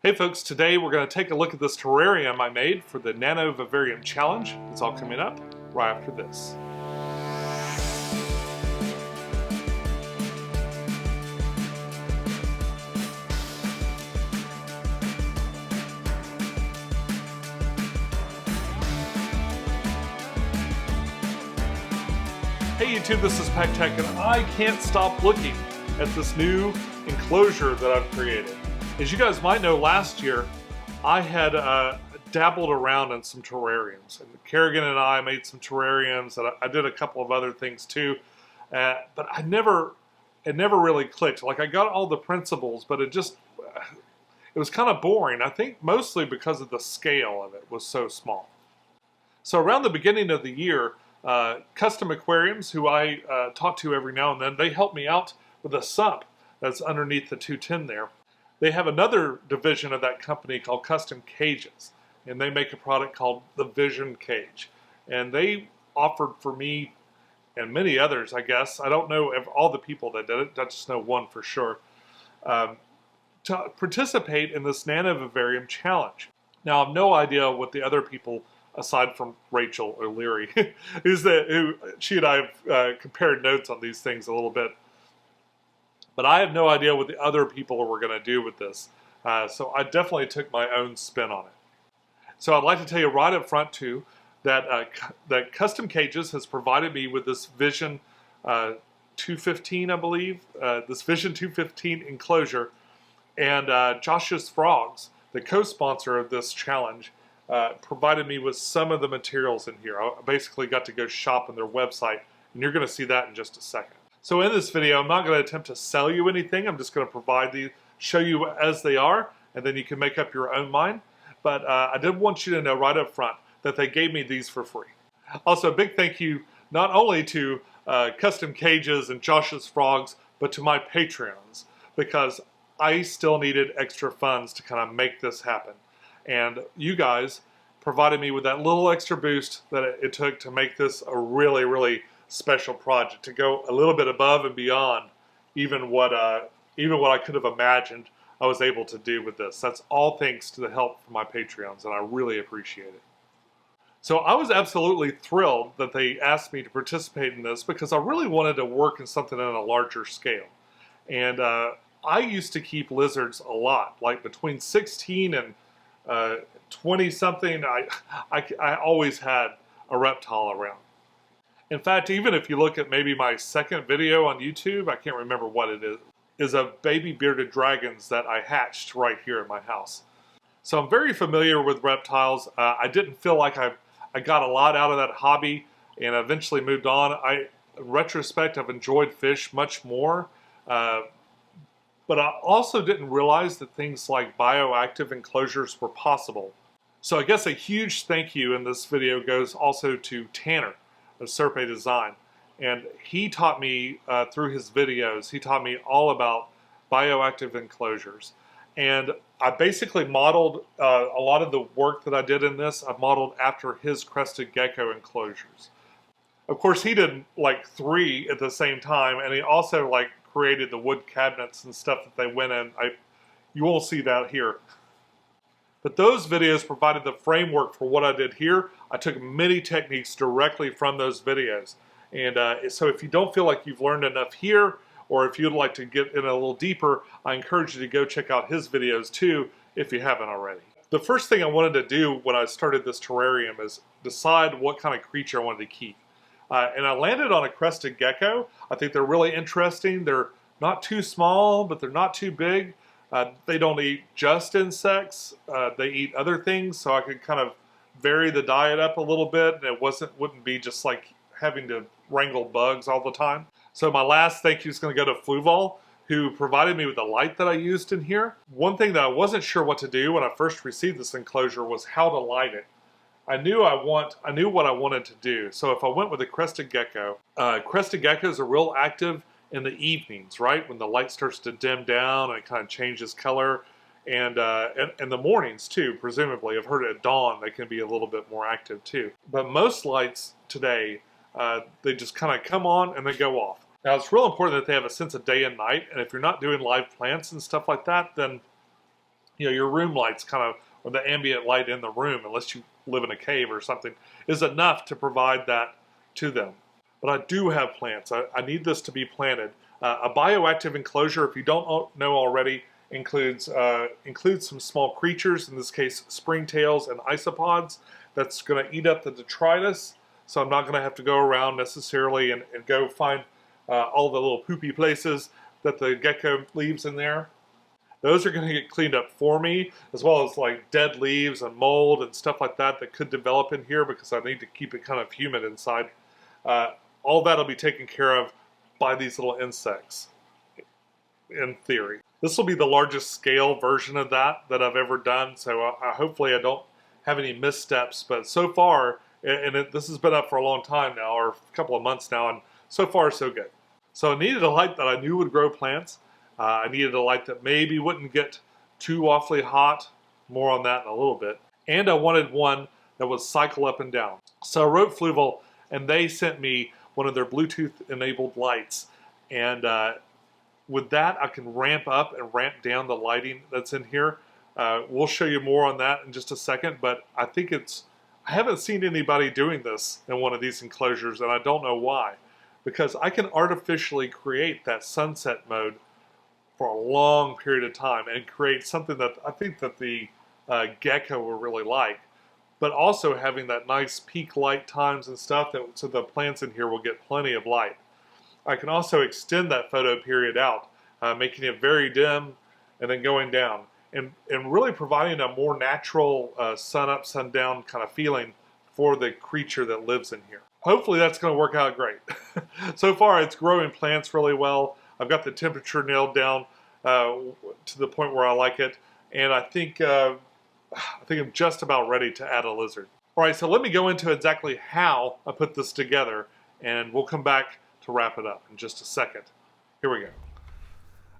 Hey folks, today we're going to take a look at this terrarium I made for the Nano Vivarium Challenge. It's all coming up right after this. Hey YouTube, this is Pecktec, and I can't stop looking at this new enclosure that I've created. As you guys might know, last year I had dabbled around in some terrariums. And Kerrigan and I made some terrariums, and I did a couple of other things too. But it never really clicked. Like, I got all the principles, but it was kind of boring. I think mostly because of the scale of it was so small. So around the beginning of the year, Custom Aquariums, who I talk to every now and then, they help me out with a sump that's underneath the 210 there. They have another division of that company called Custom Cages, and they make a product called the Vision Cage. And they offered for me, and many others, I guess, I don't know of all the people that did it, I just know one for sure, to participate in this Nano Vivarium Challenge. Now, I have no idea what the other people, aside from Rachel O'Leary, she and I have compared notes on these things a little bit. But I have no idea what the other people were going to do with this. So I definitely took my own spin on it. So I'd like to tell you right up front too that Custom Cages has provided me with this Vision 215, I believe, this Vision 215 enclosure. And Josh's Frogs, the co-sponsor of this challenge, provided me with some of the materials in here. I basically got to go shop on their website, and you're going to see that in just a second. So in this video, I'm not going to attempt to sell you anything. I'm just going to provide these, show you as they are, and then you can make up your own mind. But I did want you to know right up front that they gave me these for free. Also, a big thank you not only to Custom Cages and Josh's Frogs, but to my Patreons, because I still needed extra funds to kind of make this happen. And you guys provided me with that little extra boost that it took to make this a really, really special project, to go a little bit above and beyond even what I could have imagined I was able to do with this. That's all thanks to the help from my Patreons, and I really appreciate it. So I was absolutely thrilled that they asked me to participate in this, because I really wanted to work in something on a larger scale. And I used to keep lizards a lot, like between 16 and 20 something. I always had a reptile around. In fact, even if you look at maybe my second video on YouTube, I can't remember what it is of baby bearded dragons that I hatched right here at my house. So I'm very familiar with reptiles. I didn't feel like I got a lot out of that hobby, and eventually moved on. In retrospect, I've enjoyed fish much more, but I also didn't realize that things like bioactive enclosures were possible. So I guess a huge thank you in this video goes also to Tanner of Serpe Design, and he taught me through his videos, he taught me all about bioactive enclosures. And I basically modeled a lot of the work that I did in this, I modeled after his Crested Gecko enclosures. Of course, he did like 3 at the same time, and he also like created the wood cabinets and stuff that they went in. You won't see that here. But those videos provided the framework for what I did here. I took many techniques directly from those videos. And so if you don't feel like you've learned enough here, or if you'd like to get in a little deeper, I encourage you to go check out his videos too, if you haven't already. The first thing I wanted to do when I started this terrarium is decide what kind of creature I wanted to keep. And I landed on a Crested Gecko. I think they're really interesting. They're not too small, but they're not too big. They don't eat just insects, they eat other things, so I could kind of vary the diet up a little bit, and it wouldn't be just like having to wrangle bugs all the time. So my last thank you is going to go to Fluval, who provided me with the light that I used in here. One thing that I wasn't sure what to do when I first received this enclosure was how to light it. I knew what I wanted to do, so if I went with a Crested Gecko, Crested Geckos are real active in the evenings, right? When the light starts to dim down and it kind of changes color. And in the mornings too, presumably. I've heard at dawn they can be a little bit more active too. But most lights today, they just kind of come on and they go off. Now it's real important that they have a sense of day and night, and if you're not doing live plants and stuff like that, then your room lights kind of, or the ambient light in the room, unless you live in a cave or something, is enough to provide that to them. But I do have plants. I need this to be planted. A bioactive enclosure, if you don't know already, includes some small creatures, in this case springtails and isopods, that's going to eat up the detritus, so I'm not going to have to go around necessarily and go find all the little poopy places that the gecko leaves in there. Those are going to get cleaned up for me, as well as like dead leaves and mold and stuff like that that could develop in here because I need to keep it kind of humid inside. All that will be taken care of by these little insects, in theory. This will be the largest scale version of that I've ever done, so hopefully I don't have any missteps, but so far, and this has been up for a long time now, or a couple of months now, and so far so good. So I needed a light that I knew would grow plants. I needed a light that maybe wouldn't get too awfully hot, more on that in a little bit, and I wanted one that would cycle up and down. So I wrote Fluval, and they sent me one of their Bluetooth-enabled lights, and with that I can ramp up and ramp down the lighting that's in here. We'll show you more on that in just a second, but I think I haven't seen anybody doing this in one of these enclosures, and I don't know why, because I can artificially create that sunset mode for a long period of time and create something that I think that the gecko will really like, but also having that nice peak light times and stuff, so the plants in here will get plenty of light. I can also extend that photo period out, making it very dim and then going down, and really providing a more natural sun up, sun down kind of feeling for the creature that lives in here. Hopefully that's going to work out great. So far it's growing plants really well. I've got the temperature nailed down to the point where I like it, and I think I'm just about ready to add a lizard. All right, so let me go into exactly how I put this together, and we'll come back to wrap it up in just a second. Here we go.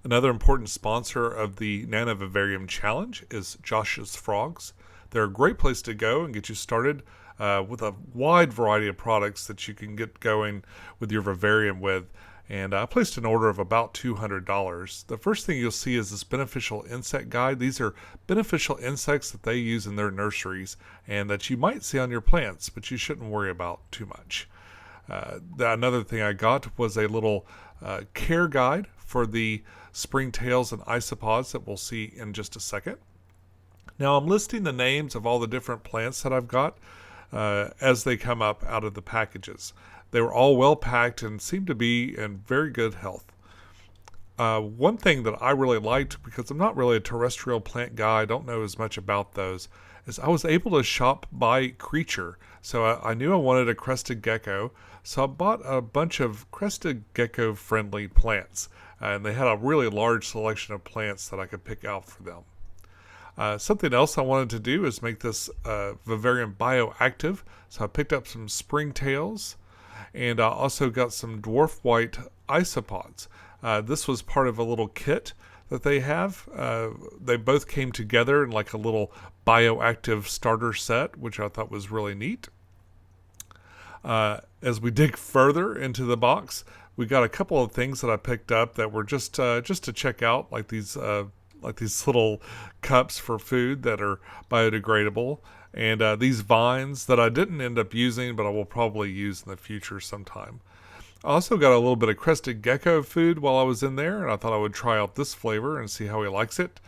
Another important sponsor of the Nano Vivarium Challenge is Josh's Frogs. They're a great place to go and get you started with a wide variety of products that you can get going with your vivarium with. And I placed an order of about $200. The first thing you'll see is this beneficial insect guide. These are beneficial insects that they use in their nurseries and that you might see on your plants, but you shouldn't worry about too much. Another thing I got was a little care guide for the springtails and isopods that we'll see in just a second. Now I'm listing the names of all the different plants that I've got as they come up out of the packages. They were all well packed and seemed to be in very good health. One thing that I really liked, because I'm not really a terrestrial plant guy, I don't know as much about those, is I was able to shop by creature. So I knew I wanted a crested gecko, so I bought a bunch of crested gecko friendly plants. And they had a really large selection of plants that I could pick out for them. Something else I wanted to do is make this vivarium bioactive. So I picked up some springtails, and I also got some dwarf white isopods. This was part of a little kit that they have. They both came together in like a little bioactive starter set, which I thought was really neat. As we dig further into the box, we got a couple of things that I picked up that were just to check out, like these little cups for food that are biodegradable, and these vines that I didn't end up using, but I will probably use in the future sometime. I also got a little bit of crested gecko food while I was in there, and I thought I would try out this flavor and see how he likes it.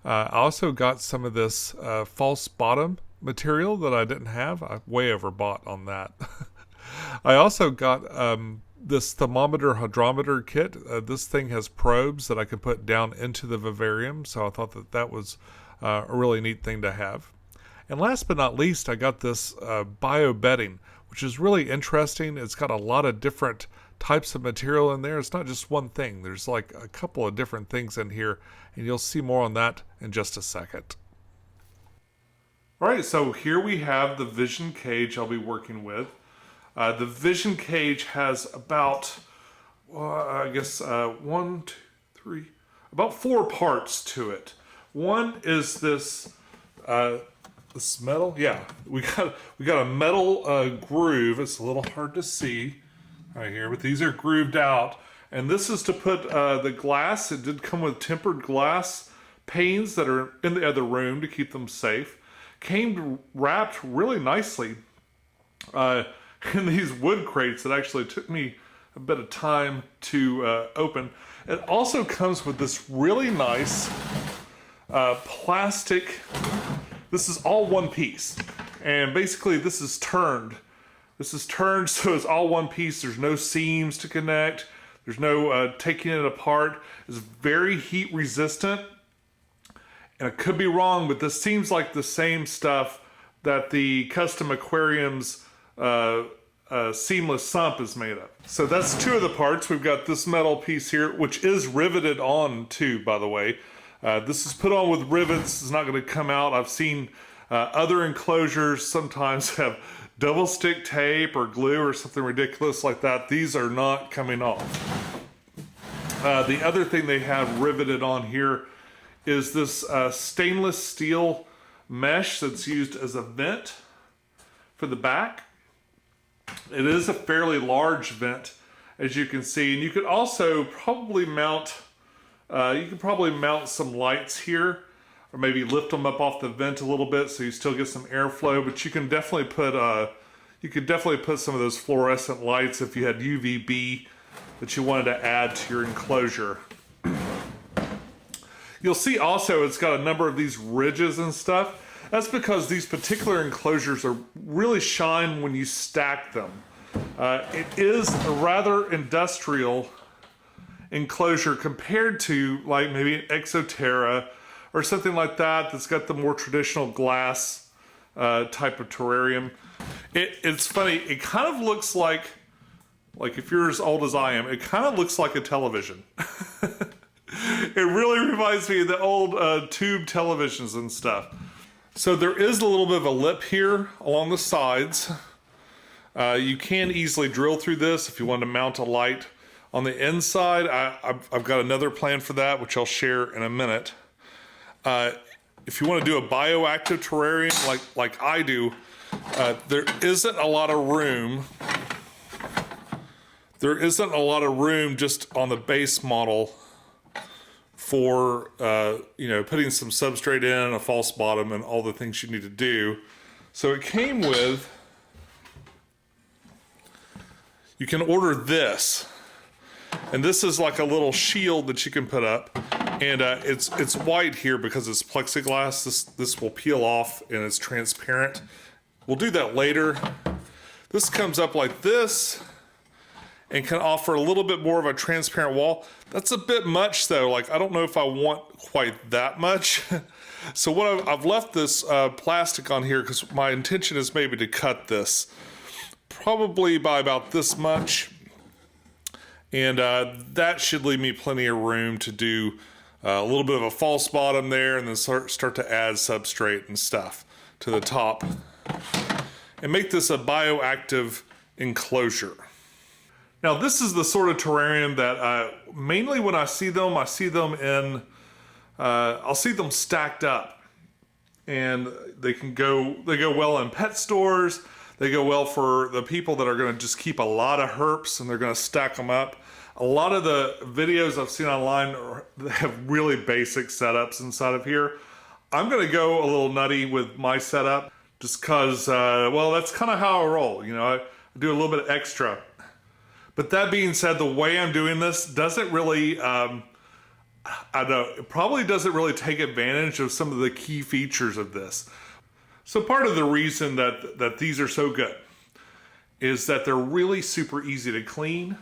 I also got some of this false bottom material that I didn't have. I way overbought on that. I also got this Thermometer-Hygrometer kit. This thing has probes that I can put down into the vivarium, so I thought that was a really neat thing to have. And last but not least, I got this BioBedding, which is really interesting. It's got a lot of different types of material in there. It's not just one thing. There's like a couple of different things in here, and you'll see more on that in just a second. All right, so here we have the vision cage I'll be working with. The vision cage has about, about 4 parts to it. One is this metal. Yeah, we got a metal groove. It's a little hard to see right here, but these are grooved out. And this is to put the glass. It did come with tempered glass panes that are in the other room to keep them safe. Came wrapped really nicely in these wood crates that actually took me a bit of time to open. It also comes with this really nice plastic. This is all one piece, and basically this is turned. This is turned so it's all one piece. There's no seams to connect. There's no taking it apart. It's very heat resistant. And I could be wrong, but this seems like the same stuff that the custom aquarium's seamless sump is made of. So that's two of the parts. We've got this metal piece here, which is riveted on too, by the way. This is put on with rivets. It's not going to come out. I've seen other enclosures sometimes have double stick tape or glue or something ridiculous like that. These are not coming off. The other thing they have riveted on here is this stainless steel mesh that's used as a vent for the back. It is a fairly large vent, as you can see, and you could also probably mount some lights here, or maybe lift them up off the vent a little bit so you still get some airflow. But you can definitely put some of those fluorescent lights if you had UVB that you wanted to add to your enclosure. You'll see also it's got a number of these ridges and stuff. That's because these particular enclosures are really shine when you stack them. It is a rather industrial enclosure compared to like maybe an Exoterra or something like that that's got the more traditional glass type of terrarium. It's funny, it kind of looks like if you're as old as I am, it kind of looks like a television. It really reminds me of the old tube televisions and stuff. So there is a little bit of a lip here along the sides. You can easily drill through this if you want to mount a light on the inside. I've got another plan for that, which I'll share in a minute. If you want to do a bioactive terrarium like I do, there isn't a lot of room. There isn't a lot of room just on the base model for putting some substrate in, a false bottom, and all the things you need to do. So it came with, you can order this, and this is like a little shield that you can put up, and it's white here because it's plexiglass. This will peel off and it's transparent. We'll do that later. This comes up like this and can offer a little bit more of a transparent wall. That's a bit much though. Like, I don't know if I want quite that much. So what I've left this plastic on here because my intention is maybe to cut this probably by about this much. And that should leave me plenty of room to do a little bit of a false bottom there and then start to add substrate and stuff to the top and make this a bioactive enclosure. Now this is the sort of terrarium that mainly when I see them in, I'll see them stacked up, and they go well in pet stores. They go well for the people that are going to just keep a lot of herps and they're going to stack them up. A lot of the videos I've seen online have really basic setups inside of here. I'm going to go a little nutty with my setup just because, well, that's kind of how I roll. You know, I do a little bit extra. But that being said, the way I'm doing this doesn't really, I don't know, it probably doesn't really take advantage of some of the key features of this. So part of the reason that these are so good is that they're really super easy to clean.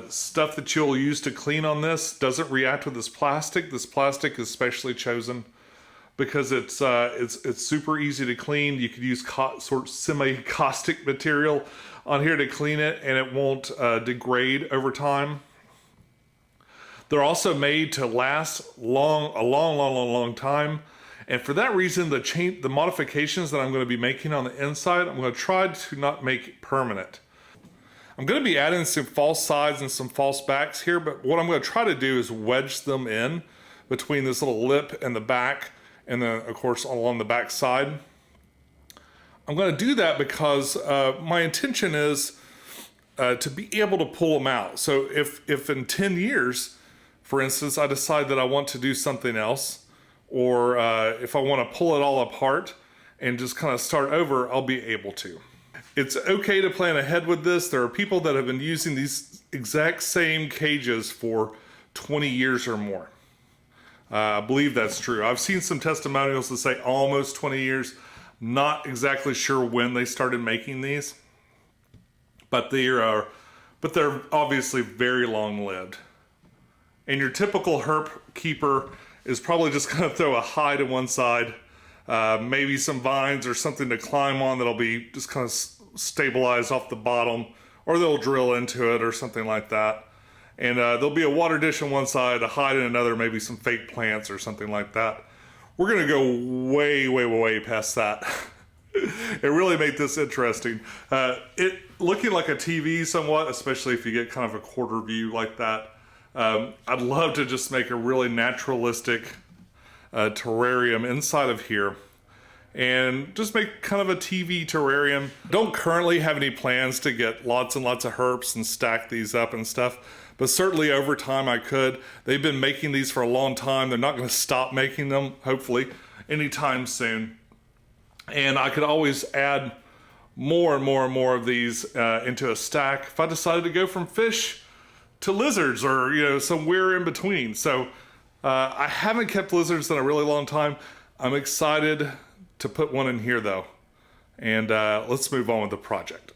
Stuff that you'll use to clean on this doesn't react with this plastic. This plastic is specially chosen because it's super easy to clean. You could use sort of semi-caustic material on here to clean it, and it won't degrade over time. They're also made to last a long time. And for that reason, the modifications that I'm going to be making on the inside, I'm going to try to not make it permanent. I'm going to be adding some false sides and some false backs here, but what I'm going to try to do is wedge them in between this little lip and the back, and then of course along the back side. I'm going to do that because my intention is to be able to pull them out. So if in 10 years, for instance, I decide that I want to do something else, or if I want to pull it all apart and just kind of start over, I'll be able to. It's okay to plan ahead with this. There are people that have been using these exact same cages for 20 years or more. I believe that's true. I've seen some testimonials that say almost 20 years. Not exactly sure when they started making these, but they're obviously very long-lived. And your typical herp keeper is probably just going to throw a hide to one side, maybe some vines or something to climb on that'll be just kind of stabilized off the bottom, or they'll drill into it or something like that. And there'll be a water dish on one side, a hide in another, maybe some fake plants or something like that. We're going to go way past that. It really made this interesting. It looking like a TV somewhat, especially if you get kind of a quarter view like that. I'd love to just make a really naturalistic terrarium inside of here and just make kind of a TV terrarium. Don't currently have any plans to get lots and lots of herps and stack these up and stuff, but certainly over time I could. They've been making these for a long time. They're not going to stop making them, hopefully, anytime soon. And I could always add more and more of these into a stack if I decided to go from fish to lizards, or somewhere in between. So I haven't kept lizards in a really long time. I'm excited to put one in here though. And let's move on with the project.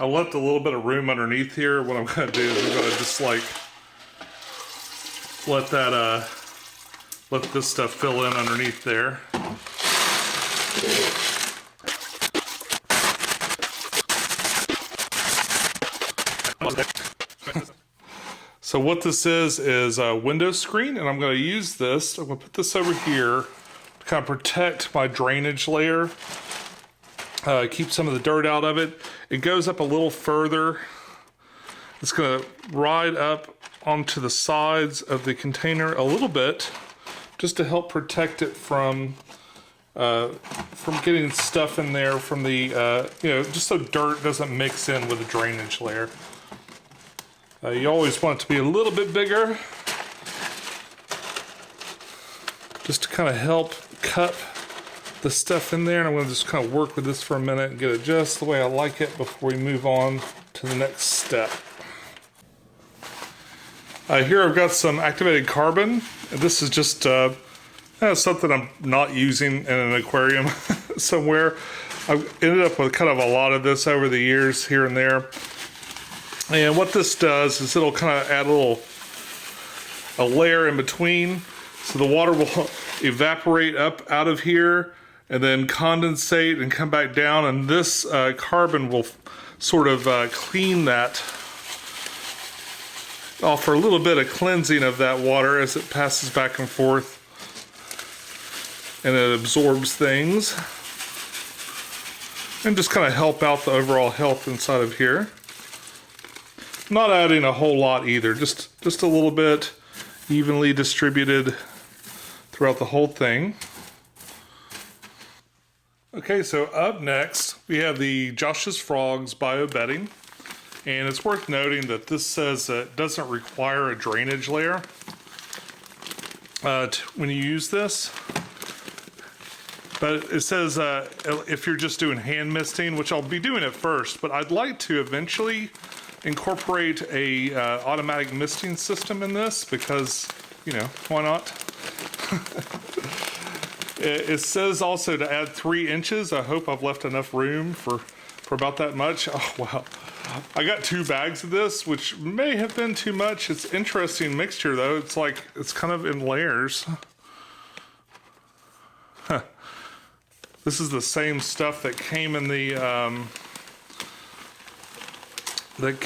I left a little bit of room underneath here. What I'm going to do is I'm going to just like let this stuff fill in underneath there. So what this is a window screen, and I'm going to use this. I'm going to put this over here to kind of protect my drainage layer, keep some of the dirt out of it. It goes up a little further. It's going to ride up onto the sides of the container a little bit, just to help protect it from getting stuff in there from the just so dirt doesn't mix in with the drainage layer. You always want it to be a little bit bigger, just to kind of help cup the stuff in there. And I'm going to just kind of work with this for a minute and get it just the way I like it before we move on to the next step. Here I've got some activated carbon. This is just something I'm not using in an aquarium somewhere. I've ended up with kind of a lot of this over the years here and there. And what this does is it'll kind of add a layer in between, so the water will evaporate up out of here and then condensate and come back down, and this carbon will sort of clean that, offer a little bit of cleansing of that water as it passes back and forth, and it absorbs things and just kind of help out the overall health inside of here. Not adding a whole lot either, just a little bit, evenly distributed throughout the whole thing. Okay, so up next we have the Josh's Frogs BioBedding, and it's worth noting that this says that it doesn't require a drainage layer when you use this, but it says if you're just doing hand misting, which I'll be doing at first, but I'd like to eventually incorporate a automatic misting system in this, because, you know, why not? It says also to add 3 inches. I hope I've left enough room for about that much. Oh, wow. I got 2 bags of this, which may have been too much. It's an interesting mixture, though. It's like, it's kind of in layers. Huh. This is the same stuff that came in the, like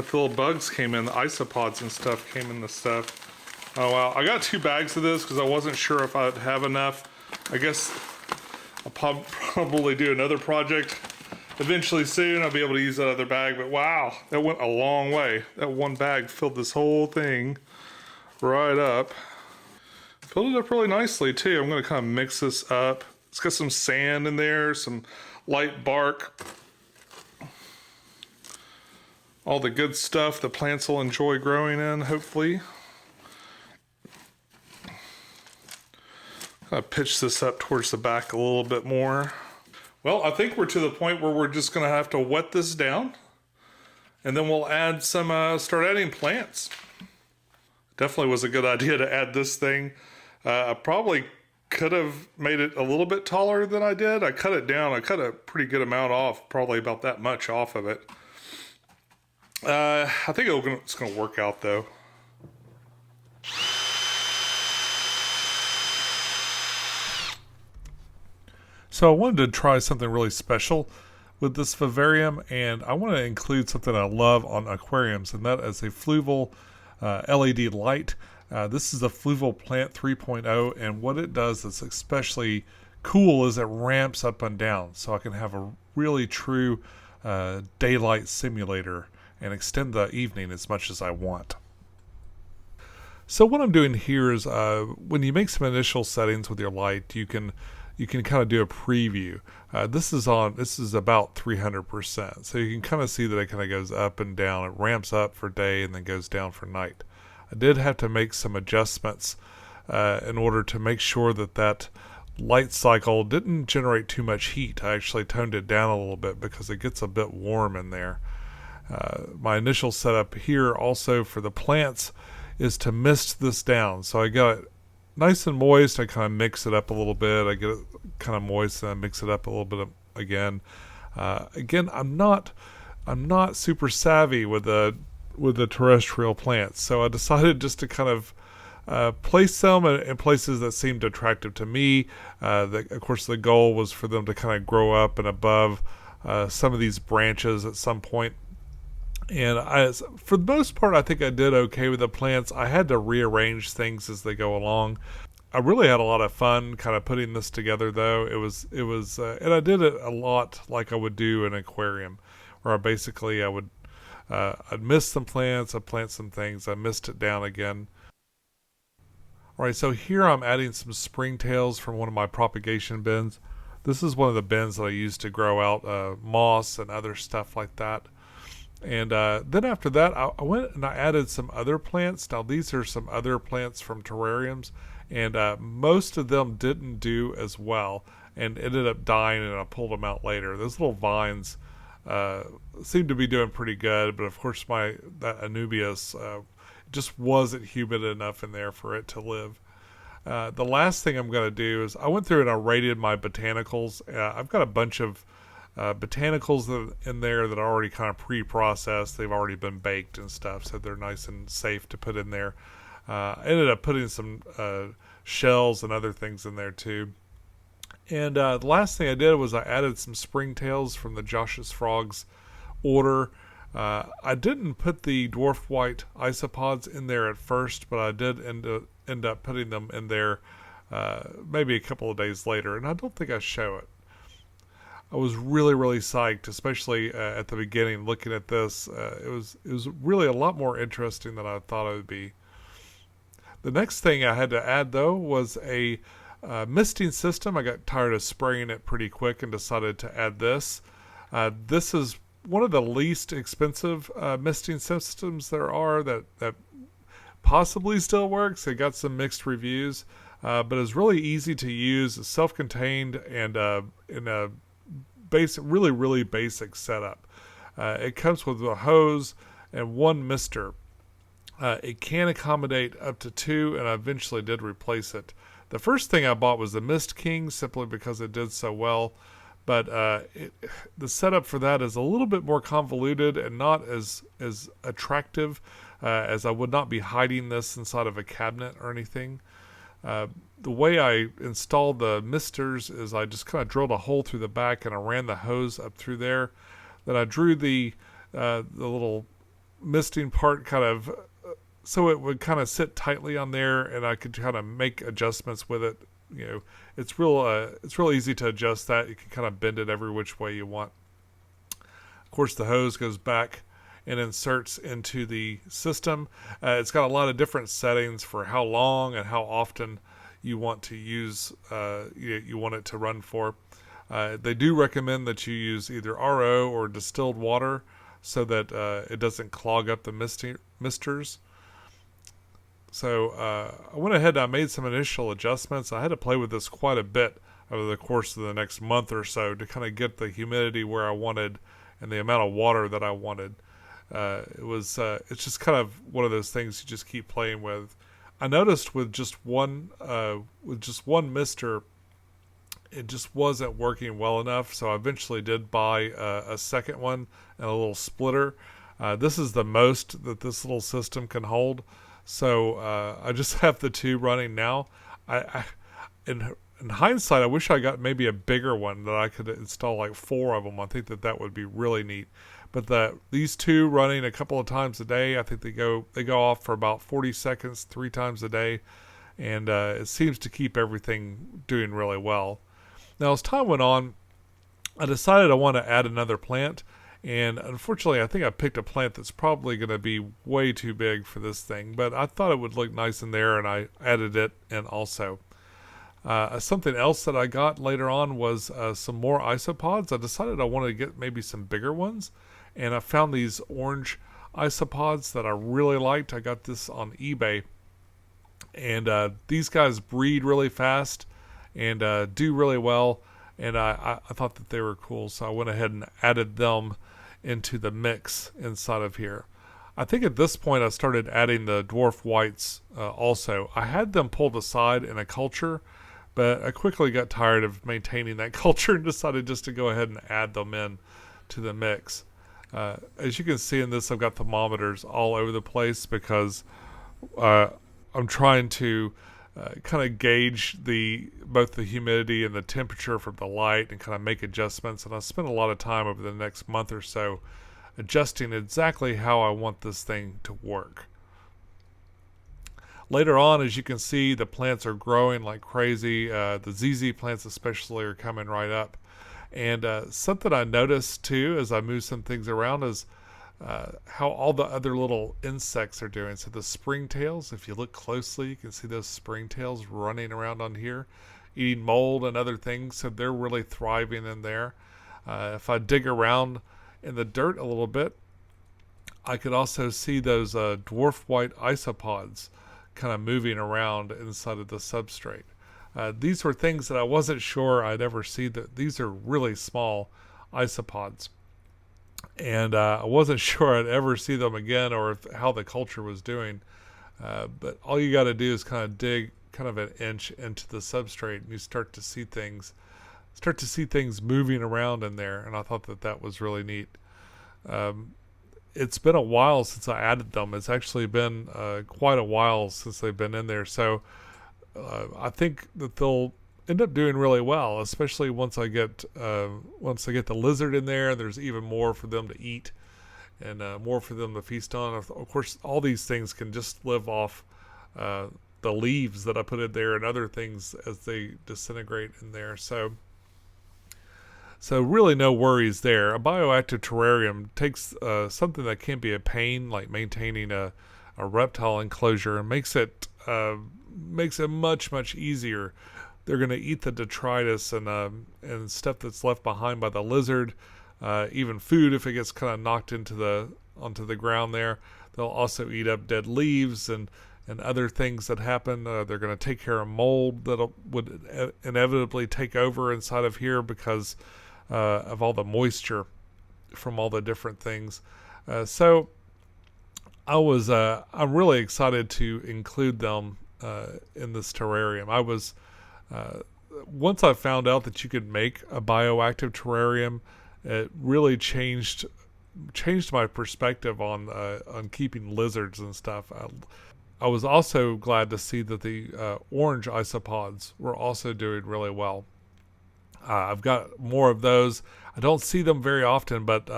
the little bugs came in, the isopods and stuff came in the stuff. Oh wow, I got 2 bags of this because I wasn't sure if I'd have enough. I guess I'll probably do another project eventually soon. I'll be able to use that other bag, but wow, that went a long way. That one bag filled this whole thing right up. Filled it up really nicely too. I'm gonna kind of mix this up. It's got some sand in there, some light bark, all the good stuff the plants will enjoy growing in, hopefully. I'll pitch this up towards the back a little bit more. Well, I think we're to the point where we're just gonna have to wet this down, and then we'll add some, start adding plants. Definitely was a good idea to add this thing. I probably could have made it a little bit taller than I did. I cut it down. I cut a pretty good amount off, probably about that much off of it. I think it's going to work out though. So I wanted to try something really special with this vivarium, and I want to include something I love on aquariums, and that is a Fluval LED light. This is the Fluval Plant 3.0, and what it does that's especially cool is it ramps up and down, so I can have a really true daylight simulator and extend the evening as much as I want. So what I'm doing here is when you make some initial settings with your light, you can kind of do a preview. This is about 300%, so you can kind of see that it kind of goes up and down. It ramps up for day and then goes down for night. I did have to make some adjustments in order to make sure that light cycle didn't generate too much heat. I actually toned it down a little bit because it gets a bit warm in there. My initial setup here also for the plants is to mist this down. So I got it nice and moist. I kind of mix it up a little bit. I get it kind of moist and I mix it up a little bit again. Again, I'm not super savvy with the terrestrial plants, so I decided just to kind of place them in places that seemed attractive to me. Of course, the goal was for them to kind of grow up and above some of these branches at some point. And for the most part, I think I did okay with the plants. I had to rearrange things as they go along. I really had a lot of fun kind of putting this together, though. It was, and I did it a lot like I would do in an aquarium, where I'd miss some plants, I'd plant some things, I missed it down again. Alright, so here I'm adding some springtails from one of my propagation bins. This is one of the bins that I use to grow out moss and other stuff like that. And then after that, I went and I added some other plants. Now these are some other plants from terrariums, and most of them didn't do as well and ended up dying, and I pulled them out later. Those little vines seemed to be doing pretty good, but of course that Anubias just wasn't humid enough in there for it to live. The last thing I'm going to do is I went through and I rated my botanicals. I've got a bunch of botanicals in there that are already kind of pre-processed. They've already been baked and stuff, so they're nice and safe to put in there. I ended up putting some shells and other things in there too. And the last thing I did was I added some springtails from the Josh's Frogs order. I didn't put the dwarf white isopods in there at first, but I did end up putting them in there maybe a couple of days later, and I don't think I show it. I was really, really psyched, especially at the beginning looking at this. It was really a lot more interesting than I thought it would be. The next thing I had to add, though, was a misting system. I got tired of spraying it pretty quick and decided to add this. This is one of the least expensive misting systems there are that possibly still works. It got some mixed reviews, but it's really easy to use. It's self-contained and in a really, really basic setup. It comes with a hose and one mister. It can accommodate up to 2, and I eventually did replace it. The first thing I bought was the Mist King, simply because it did so well, but the setup for that is a little bit more convoluted and not as attractive, as I would not be hiding this inside of a cabinet or anything. The way I installed the misters is I just kind of drilled a hole through the back and I ran the hose up through there. Then I drew the little misting part kind of so it would kind of sit tightly on there, and I could kind of make adjustments with it. You know, it's real easy to adjust that. You can kind of bend it every which way you want. Of course, the hose goes back and inserts into the system. It's got a lot of different settings for how long and how often you want to use, you want it to run for. They do recommend that you use either RO or distilled water so that it doesn't clog up the misters. So I went ahead and I made some initial adjustments. I had to play with this quite a bit over the course of the next month or so to kind of get the humidity where I wanted and the amount of water that I wanted. It's just kind of one of those things you just keep playing with. I noticed with just one mister, it just wasn't working well enough, so I eventually did buy a second one and a little splitter. This is the most that this little system can hold, so I just have the 2 running now. In hindsight, I wish I got maybe a bigger one that I could install like 4 of them. I think that would be really neat. But these 2 running a couple of times a day, I think they go off for about 40 seconds 3 times a day, and it seems to keep everything doing really well. Now, as time went on, I decided I want to add another plant, and unfortunately, I think I picked a plant that's probably going to be way too big for this thing, but I thought it would look nice in there, and I added it in also. Something else that I got later on was some more isopods. I decided I wanted to get maybe some bigger ones, and I found these orange isopods that I really liked. I got this on eBay, and these guys breed really fast and do really well, and I thought that they were cool, so I went ahead and added them into the mix inside of here. I think at this point I started adding the dwarf whites also. I had them pulled aside in a culture, But I quickly got tired of maintaining that culture and decided just to go ahead and add them in to the mix. As you can see in this, I've got thermometers all over the place because I'm trying to kind of gauge both the humidity and the temperature from the light and kind of make adjustments. And I spent a lot of time over the next month or so adjusting exactly how I want this thing to work. Later on, as you can see, the plants are growing like crazy. The ZZ plants especially are coming right up. And something I noticed too as I move some things around is how all the other little insects are doing. So the springtails, if you look closely, you can see those springtails running around on here, eating mold and other things. So they're really thriving in there. If I dig around in the dirt a little bit, I could also see those dwarf white isopods kind of moving around inside of the substrate. These were things that I wasn't sure I'd ever see. These are really small isopods. And I wasn't sure I'd ever see them again or how the culture was doing. But all you got to do is kind of dig kind of an inch into the substrate and you start to see things moving around in there. And I thought that was really neat. It's been a while since I added them. It's actually been quite a while since they've been in there. So I think that they'll end up doing really well, especially once I get the lizard in there. There's even more for them to eat and more for them to feast on. Of course, all these things can just live off the leaves that I put in there and other things as they disintegrate in there. So really no worries there. A bioactive terrarium takes something that can be a pain, like maintaining a reptile enclosure, and makes it much easier. They're going to eat the detritus and stuff that's left behind by the lizard, even food if it gets kind of knocked onto the ground there. They'll also eat up dead leaves and other things that happen. They're going to take care of mold that would inevitably take over inside of here because of all the moisture from all the different things. So I'm really excited to include them in this terrarium. I was once I found out that you could make a bioactive terrarium, it really changed my perspective on keeping lizards and stuff. I was also glad to see that the orange isopods were also doing really well. I've got more of those. I don't see them very often, but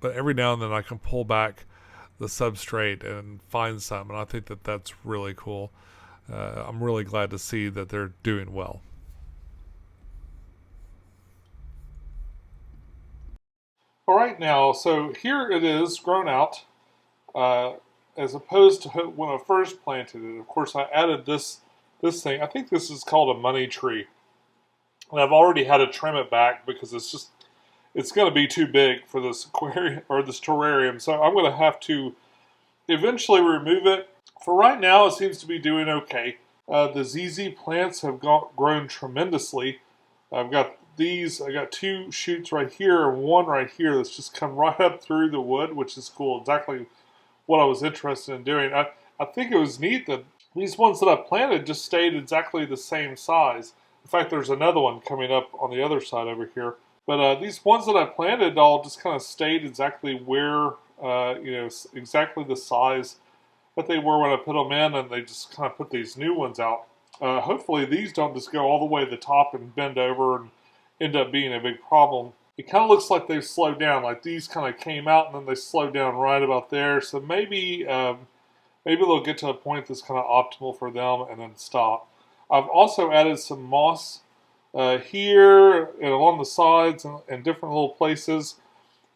every now and then I can pull back the substrate and find some, and I think that's really cool. I'm really glad to see that they're doing well. All right, now, so here it is grown out, as opposed to when I first planted it. Of course, I added this thing. I think this is called a money tree. And I've already had to trim it back because it's going to be too big for this aquarium or this terrarium. So I'm going to have to eventually remove it. For right now, it seems to be doing okay. The ZZ plants have grown tremendously. I've got two shoots right here and one right here that's just come right up through the wood, which is cool. Exactly what I was interested in doing. I think it was neat that these ones that I planted just stayed exactly the same size. In fact, there's another one coming up on the other side over here. But these ones that I planted all just kind of stayed exactly where, exactly the size that they were when I put them in, and they just kind of put these new ones out. Hopefully these don't just go all the way to the top and bend over and end up being a big problem. It kind of looks like they've slowed down, like these kind of came out and then they slowed down right about there. So maybe they'll get to a point that's kind of optimal for them and then stop. I've also added some moss here and along the sides and different little places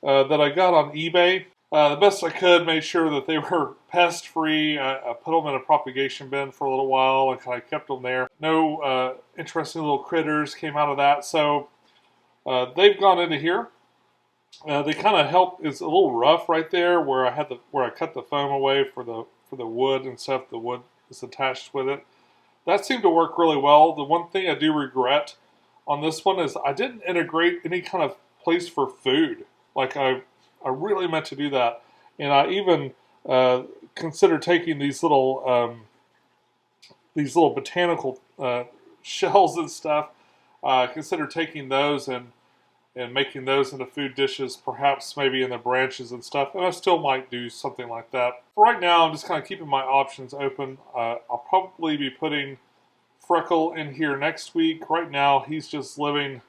that I got on eBay. The best I could, made sure that they were pest-free. I put them in a propagation bin for a little while and kind of kept them there. No interesting little critters came out of that, so they've gone into here. They kind of help. It's a little rough right there where I cut the foam away for the wood and stuff. The wood is attached with it. That seemed to work really well. The one thing I do regret on this one is I didn't integrate any kind of place for food. Like I really meant to do that, and I even considered taking these little botanical shells and stuff. Consider taking those and making those into food dishes, perhaps maybe in the branches and stuff. And I still might do something like that. For right now, I'm just kind of keeping my options open. I'll probably be putting Freckle in here next week. Right now, he's just living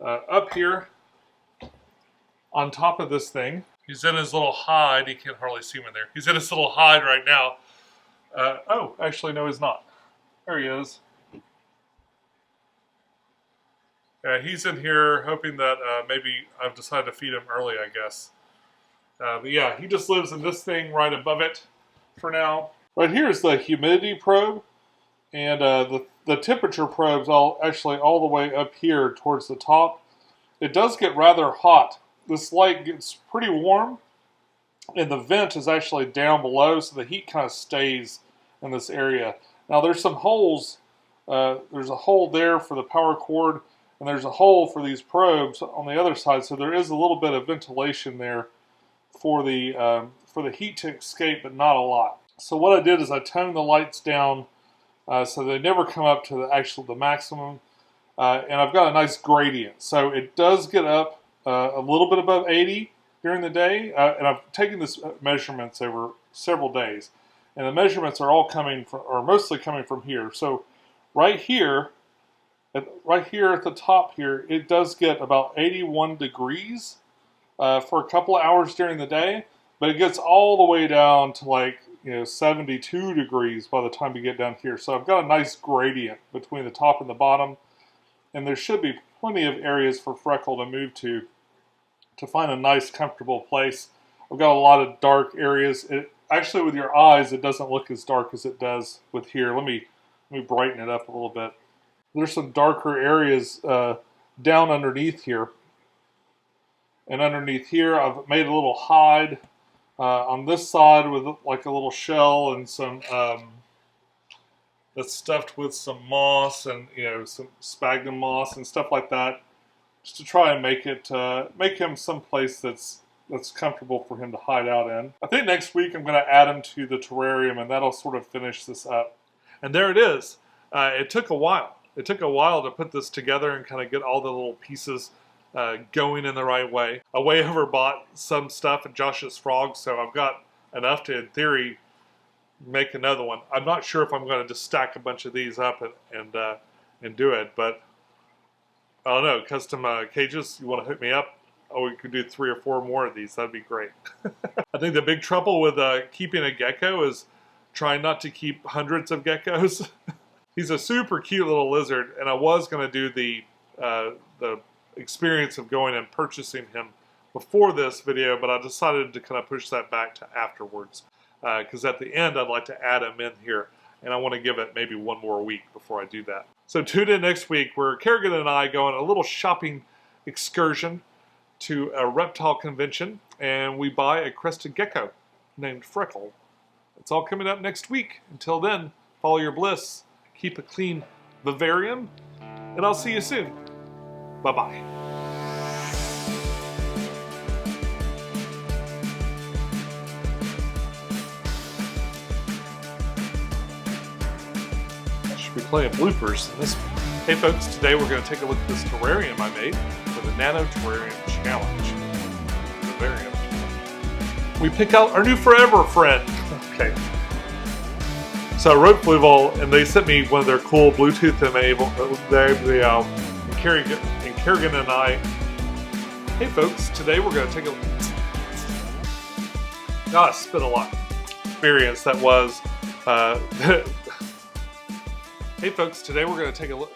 up here on top of this thing. He's in his little hide. You can't hardly see him in there. He's in his little hide right now. Oh, actually, no, he's not. There he is. He's in here hoping that maybe I've decided to feed him early, I guess. But yeah, he just lives in this thing right above it for now. Right here is the humidity probe, and the temperature probe's actually all the way up here towards the top. It does get rather hot. This light gets pretty warm, and the vent is actually down below, so the heat kind of stays in this area. Now there's some holes. There's a hole there for the power cord, and there's a hole for these probes on the other side, so there is a little bit of ventilation there for the heat to escape, but not a lot. So what I did is I toned the lights down so they never come up to the maximum, and I've got a nice gradient. So it does get up a little bit above 80 during the day, and I've taken this measurements over several days, and the measurements are all coming from, or mostly coming from here. So right here at the top here, it does get about 81 degrees for a couple of hours during the day, but it gets all the way down to like 72 degrees by the time you get down here. So I've got a nice gradient between the top and the bottom, and there should be plenty of areas for Freckle to move to find a nice, comfortable place. I've got a lot of dark areas. Actually, with your eyes, it doesn't look as dark as it does with here. Let me brighten it up a little bit. There's some darker areas down underneath here. And underneath here, I've made a little hide on this side with like a little shell and some that's stuffed with some moss and some sphagnum moss and stuff like that, just to try and make him someplace that's comfortable for him to hide out in. I think next week I'm going to add him to the terrarium, and that'll sort of finish this up. And there it is. It took a while. It took a while to put this together and kind of get all the little pieces going in the right way. I way overbought some stuff at Josh's Frogs, so I've got enough to, in theory, make another one. I'm not sure if I'm going to just stack a bunch of these up and do it, but I don't know. Custom cages, you want to hook me up? Oh, we could do 3 or 4 more of these. That'd be great. I think the big trouble with keeping a gecko is trying not to keep hundreds of geckos. He's a super cute little lizard, and I was going to do the experience of going and purchasing him before this video, but I decided to kind of push that back to afterwards, because at the end I'd like to add him in here, and I want to give it maybe 1 more week before I do that. So tune in next week where Kerrigan and I go on a little shopping excursion to a reptile convention, and we buy a crested gecko named Freckle. It's all coming up next week. Until then, follow your bliss, keep a clean vivarium, and I'll see you soon. Bye-bye. I should be playing bloopers in this one. Hey folks, today we're going to take a look at this terrarium I made for the Nano Terrarium Challenge. Vivarium. We pick out our new forever friend. Okay. So I wrote Fluval, and they sent me one of their cool Bluetooth and Kerrigan and I. Hey folks, today we're going to take a look. God, it's been a lot of experience that was. Hey folks, today we're going to take a look.